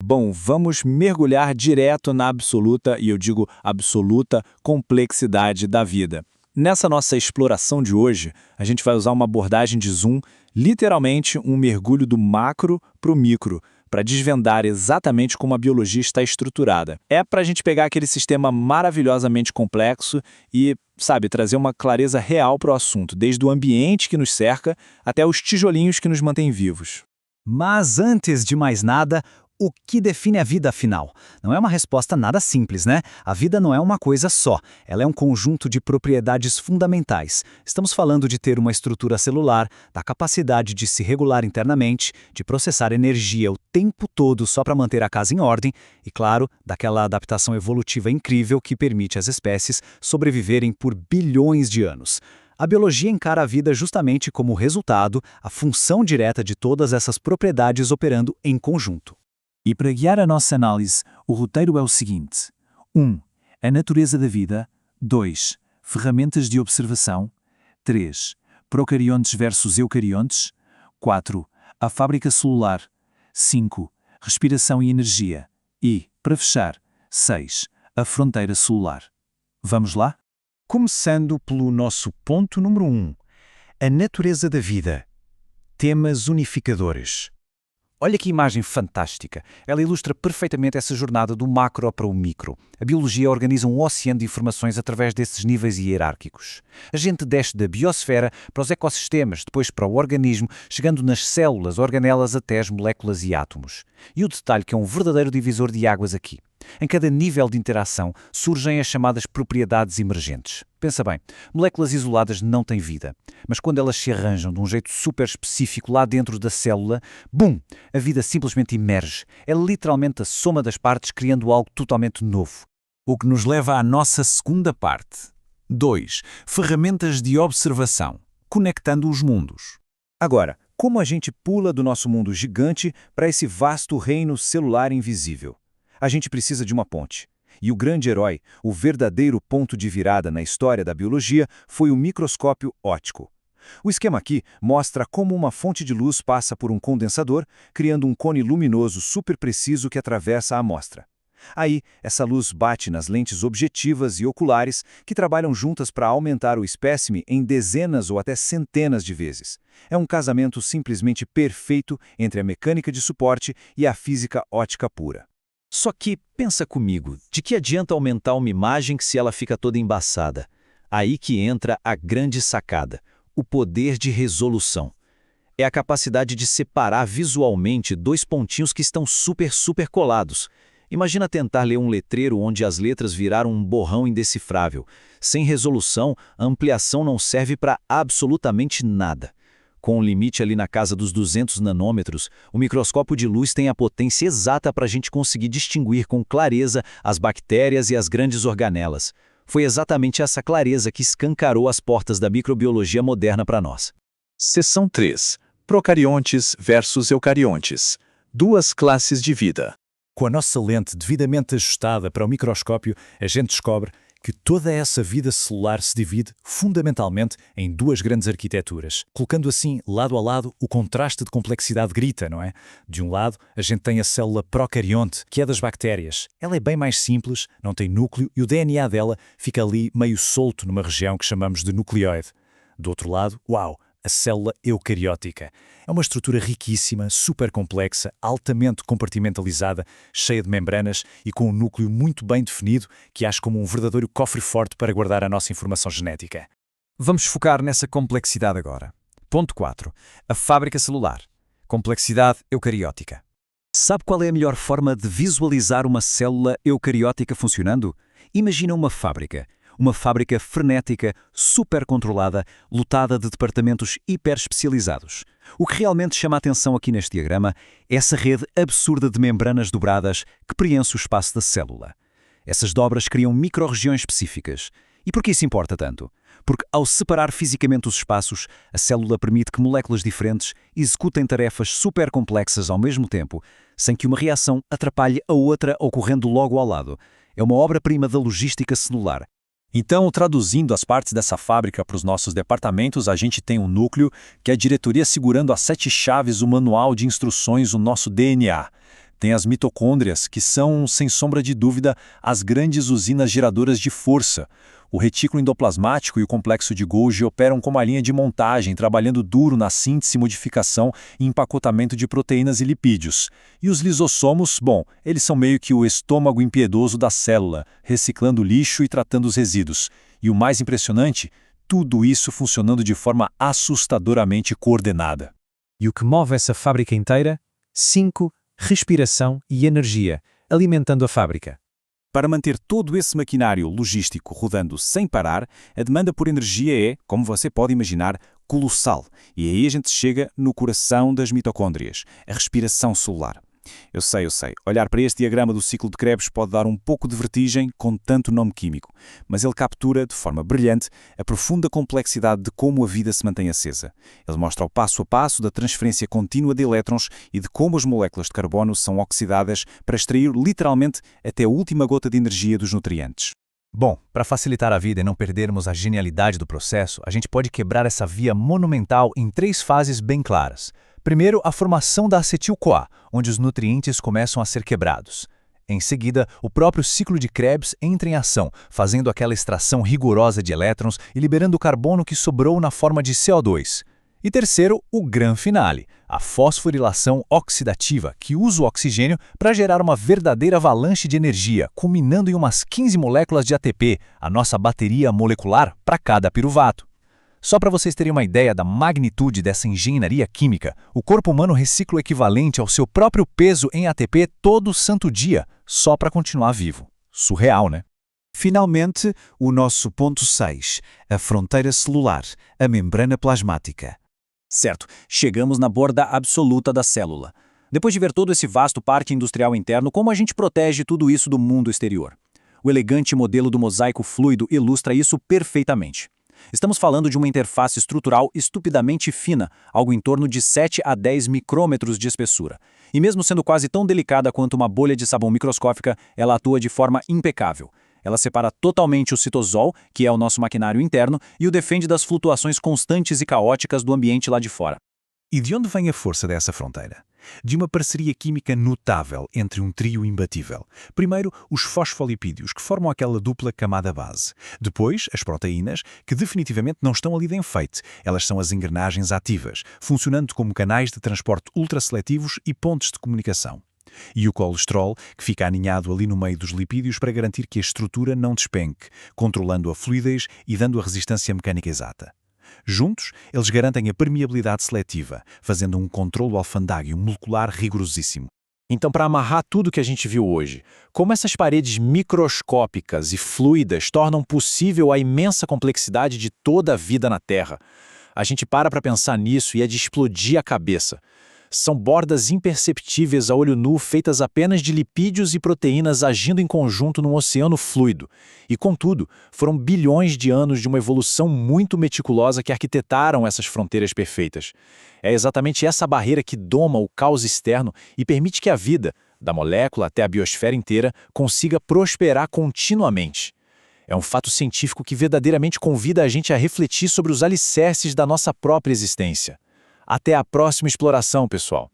Bom, vamos mergulhar direto na absoluta, e eu digo absoluta, complexidade da vida. Nessa nossa exploração de hoje, a gente vai usar uma abordagem de zoom, literalmente um mergulho do macro para o micro, para desvendar exatamente como a biologia está estruturada. É para a gente pegar aquele sistema maravilhosamente complexo e, sabe, trazer uma clareza real para o assunto, desde o ambiente que nos cerca até os tijolinhos que nos mantêm vivos. Mas antes de mais nada, o que define a vida afinal? Não é uma resposta nada simples, né? A vida não é uma coisa só, ela é um conjunto de propriedades fundamentais. Estamos falando de ter uma estrutura celular, da capacidade de se regular internamente, de processar energia o tempo todo só para manter a casa em ordem e, claro, daquela adaptação evolutiva incrível que permite às espécies sobreviverem por bilhões de anos. A biologia encara a vida justamente como resultado, a função direta de todas essas propriedades operando em conjunto. E para guiar a nossa análise, o roteiro é o seguinte: 1. A natureza da vida. 2. Ferramentas de observação. 3. Procariontes versus eucariontes. 4. A fábrica celular. 5. Respiração e energia. E, para fechar, 6. A fronteira celular. Vamos lá? Começando pelo nosso ponto número 1, a natureza da vida. Temas unificadores. Olha que imagem fantástica. Ela ilustra perfeitamente essa jornada do macro para o micro. A biologia organiza um oceano de informações através desses níveis hierárquicos. A gente desce da biosfera para os ecossistemas, depois para o organismo, chegando nas células, organelas até as moléculas e átomos. E o detalhe que é um verdadeiro divisor de águas aqui. Em cada nível de interação surgem as chamadas propriedades emergentes. Pensa bem, moléculas isoladas não têm vida, mas quando elas se arranjam de um jeito super específico lá dentro da célula, bum, a vida simplesmente emerge. É literalmente a soma das partes criando algo totalmente novo. O que nos leva à nossa segunda parte. 2. Ferramentas de observação, conectando os mundos. Agora, como a gente pula do nosso mundo gigante para esse vasto reino celular invisível? A gente precisa de uma ponte. E o grande herói, o verdadeiro ponto de virada na história da biologia, foi o microscópio óptico. O esquema aqui mostra como uma fonte de luz passa por um condensador, criando um cone luminoso super preciso que atravessa a amostra. Aí, essa luz bate nas lentes objetivas e oculares, que trabalham juntas para aumentar o espécime em dezenas ou até centenas de vezes. É um casamento simplesmente perfeito entre a mecânica de suporte e a física óptica pura. Só que, pensa comigo, de que adianta aumentar uma imagem se ela fica toda embaçada? Aí que entra a grande sacada, o poder de resolução. É a capacidade de separar visualmente dois pontinhos que estão super colados. Imagina tentar ler um letreiro onde as letras viraram um borrão indecifrável. Sem resolução, a ampliação não serve para absolutamente nada. Com um limite ali na casa dos 200 nanômetros, o microscópio de luz tem a potência exata para a gente conseguir distinguir com clareza as bactérias e as grandes organelas. Foi exatamente essa clareza que escancarou as portas da microbiologia moderna para nós. Seção 3. Procariontes versus eucariontes. Duas classes de vida. Com a nossa lente devidamente ajustada para o microscópio, a gente descobre que toda essa vida celular se divide fundamentalmente em duas grandes arquiteturas, colocando assim, lado a lado, o contraste de complexidade grita, não é? De um lado, a gente tem a célula procarionte, que é das bactérias. Ela é bem mais simples, não tem núcleo e o DNA dela fica ali meio solto numa região que chamamos de nucleoide. Do outro lado, uau! A célula eucariótica. É uma estrutura riquíssima, super complexa, altamente compartimentalizada, cheia de membranas e com um núcleo muito bem definido que age como um verdadeiro cofre forte para guardar a nossa informação genética. Vamos focar nessa complexidade agora. Ponto 4. A fábrica celular. Complexidade eucariótica. Sabe qual é a melhor forma de visualizar uma célula eucariótica funcionando? Imagina uma fábrica. Uma fábrica frenética, super controlada, lotada de departamentos hiper especializados. O que realmente chama a atenção aqui neste diagrama é essa rede absurda de membranas dobradas que preenche o espaço da célula. Essas dobras criam micro-regiões específicas. E por que isso importa tanto? Porque ao separar fisicamente os espaços, a célula permite que moléculas diferentes executem tarefas super complexas ao mesmo tempo, sem que uma reação atrapalhe a outra ocorrendo logo ao lado. É uma obra-prima da logística celular. Então, traduzindo as partes dessa fábrica para os nossos departamentos, a gente tem um núcleo, que é a diretoria segurando as 7 chaves, o manual de instruções, o nosso DNA. Tem as mitocôndrias, que são, sem sombra de dúvida, as grandes usinas geradoras de força. O retículo endoplasmático e o complexo de Golgi operam como a linha de montagem, trabalhando duro na síntese, modificação e empacotamento de proteínas e lipídios. E os lisossomos, bom, eles são meio que o estômago impiedoso da célula, reciclando lixo e tratando os resíduos. E o mais impressionante, tudo isso funcionando de forma assustadoramente coordenada. E o que move essa fábrica inteira? 5. Respiração e energia, alimentando a fábrica. Para manter todo esse maquinário logístico rodando sem parar, a demanda por energia é, como você pode imaginar, colossal. E aí a gente chega no coração das mitocôndrias, a respiração celular. Eu sei. Olhar para este diagrama do ciclo de Krebs pode dar um pouco de vertigem com tanto nome químico, mas ele captura, de forma brilhante, a profunda complexidade de como a vida se mantém acesa. Ele mostra o passo a passo da transferência contínua de elétrons e de como as moléculas de carbono são oxidadas para extrair literalmente até a última gota de energia dos nutrientes. Bom, para facilitar a vida e não perdermos a genialidade do processo, a gente pode quebrar essa via monumental em 3 fases bem claras. Primeiro, a formação da acetil-CoA, onde os nutrientes começam a ser quebrados. Em seguida, o próprio ciclo de Krebs entra em ação, fazendo aquela extração rigorosa de elétrons e liberando o carbono que sobrou na forma de CO2. E terceiro, o gran finale, a fosforilação oxidativa, que usa o oxigênio para gerar uma verdadeira avalanche de energia, culminando em umas 15 moléculas de ATP, a nossa bateria molecular para cada piruvato. Só para vocês terem uma ideia da magnitude dessa engenharia química, o corpo humano recicla o equivalente ao seu próprio peso em ATP todo santo dia, só para continuar vivo. Surreal, né? Finalmente, o nosso ponto 6, a fronteira celular, a membrana plasmática. Certo, chegamos na borda absoluta da célula. Depois de ver todo esse vasto parque industrial interno, como a gente protege tudo isso do mundo exterior? O elegante modelo do mosaico fluido ilustra isso perfeitamente. Estamos falando de uma interface estrutural estupidamente fina, algo em torno de 7 a 10 micrômetros de espessura. E mesmo sendo quase tão delicada quanto uma bolha de sabão microscópica, ela atua de forma impecável. Ela separa totalmente o citosol, que é o nosso maquinário interno, e o defende das flutuações constantes e caóticas do ambiente lá de fora. E de onde vem a força dessa fronteira? De uma parceria química notável entre um trio imbatível. Primeiro, os fosfolipídios, que formam aquela dupla camada base. Depois, as proteínas, que definitivamente não estão ali de enfeite. Elas são as engrenagens ativas, funcionando como canais de transporte ultrasseletivos e pontes de comunicação. E o colesterol, que fica aninhado ali no meio dos lipídios para garantir que a estrutura não despenque, controlando a fluidez e dando a resistência mecânica exata. Juntos, eles garantem a permeabilidade seletiva, fazendo um controlo alfandágueo molecular rigorosíssimo. Então, para amarrar tudo que a gente viu hoje, como essas paredes microscópicas e fluidas tornam possível a imensa complexidade de toda a vida na Terra? A gente para pensar nisso e é de explodir a cabeça. São bordas imperceptíveis a olho nu feitas apenas de lipídios e proteínas agindo em conjunto num oceano fluido. E, contudo, foram bilhões de anos de uma evolução muito meticulosa que arquitetaram essas fronteiras perfeitas. É exatamente essa barreira que doma o caos externo e permite que a vida, da molécula até a biosfera inteira, consiga prosperar continuamente. É um fato científico que verdadeiramente convida a gente a refletir sobre os alicerces da nossa própria existência. Até a próxima exploração, pessoal!